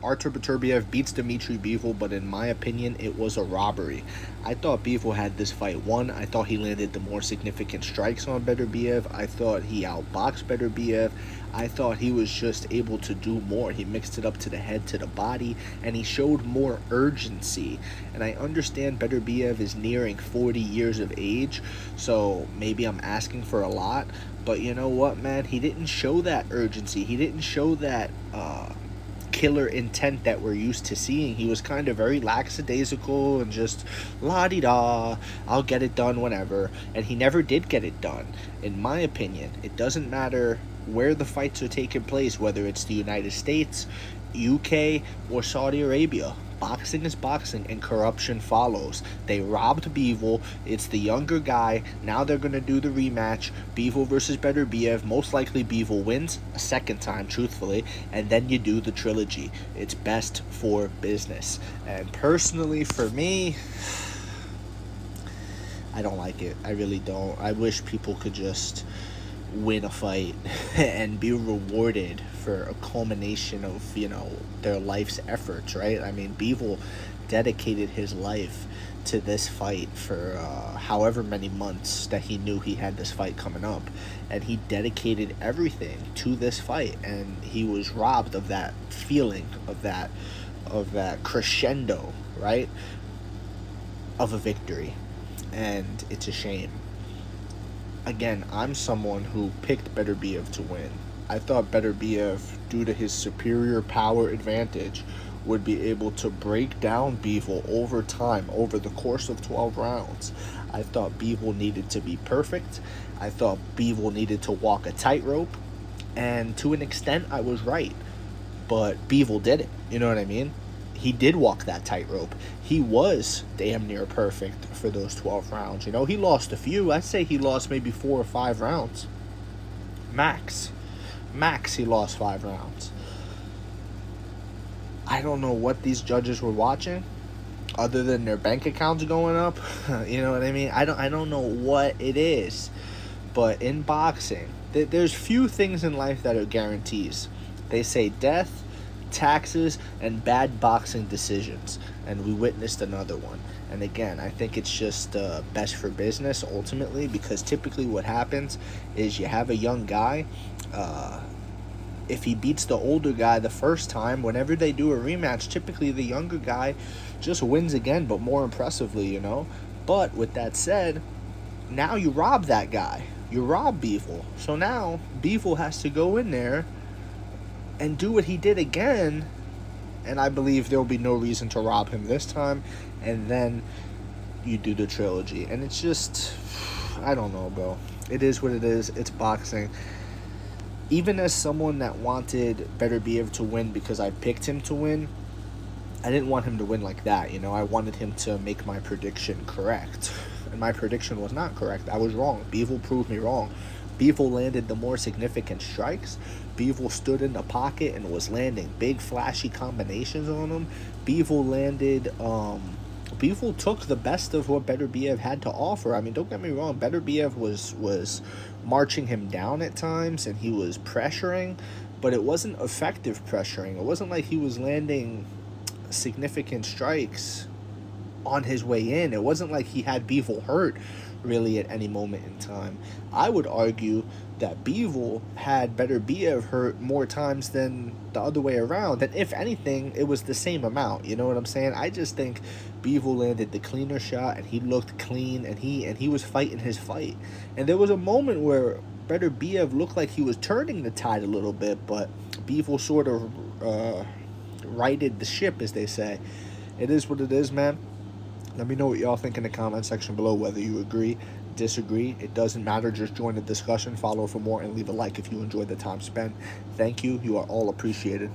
Artur Beterbiev beats Dmitry Bivol, but in my opinion, it was a robbery. I thought Bivol had this fight won. I thought he landed the more significant strikes on Beterbiev. I thought he outboxed Beterbiev. I thought he was just able to do more. He mixed it up to the head, to the body, and he showed more urgency. And I understand Beterbiev is nearing 40 years of age, so maybe I'm asking for a lot. But you know what, man? He didn't show that urgency. He didn't show that killer intent that we're used to seeing. He was kind of very lackadaisical and just la-di-da, I'll get it done whenever. And he never did get it done. In my opinion, it doesn't matter where the fights are taking place, whether it's the United States, UK, or Saudi Arabia. Boxing is boxing, and corruption follows. They robbed Bivol. It's the younger guy. Now they're going to do the rematch. Bivol versus Beterbiev. Most likely Bivol wins a second time, truthfully. And then you do the trilogy. It's best for business. And personally, for me, I don't like it. I really don't. I wish people could just win a fight and be rewarded for a culmination of, you know, their life's efforts, right? I mean, Bivol dedicated his life to this fight for however many months that he knew he had this fight coming up, and he dedicated everything to this fight, and he was robbed of that feeling, of that crescendo, right, of a victory. And it's a shame. Again, I'm someone who picked Beterbiev to win. I thought Beterbiev, due to his superior power advantage, would be able to break down Bivol over time, over the course of 12 rounds. I thought Bivol needed to be perfect. I thought Bivol needed to walk a tightrope. And to an extent, I was right. But Bivol did it. You know what I mean? He did walk that tightrope. He was damn near perfect for those 12 rounds. You know, he lost a few. I'd say he lost maybe 4 or 5 rounds. Max, he lost 5 rounds. I don't know what these judges were watching other than their bank accounts going up. You know what I mean? I don't know what it is. But in boxing, there's few things in life that are guarantees. They say death, taxes, and bad boxing decisions, and we witnessed another one. And again, I think it's just best for business ultimately, because typically what happens is you have a young guy, if he beats the older guy the first time, whenever they do a rematch, typically the younger guy just wins again, but more impressively, you know. But with that said, now you rob that guy. You rob Bivol. So now Bivol has to go in there and do what he did again, and I believe there'll be no reason to rob him this time. And then you do the trilogy, and it's just, I don't know, bro. It is what it is. It's boxing. Even as someone that wanted Beterbiev to win because I picked him to win, I didn't want him to win like that, you know. I wanted him to make my prediction correct, and my prediction was not correct. I was wrong. Bivol proved me wrong. Bivol landed the more significant strikes. Bivol stood in the pocket and was landing big flashy combinations on him. Bivol took the best of what Beterbiev had to offer. I mean, don't get me wrong, Beterbiev was marching him down at times, and he was pressuring, but it wasn't effective pressuring. It wasn't like he was landing significant strikes on his way in. It wasn't like he had Bivol hurt really at any moment in time. I would argue that Bivol had Beterbiev hurt more times than the other way around, and if anything, it was the same amount. You know what I'm saying? I just think Bivol landed the cleaner shot, and he looked clean, and he was fighting his fight. And there was a moment where Beterbiev looked like he was turning the tide a little bit, but Bivol sort of righted the ship, as they say. It is what it is, man. Let me know what y'all think in the comment section below, whether you agree, disagree. It doesn't matter. Just join the discussion, follow for more, and leave a like if you enjoyed the time spent. Thank you. You are all appreciated.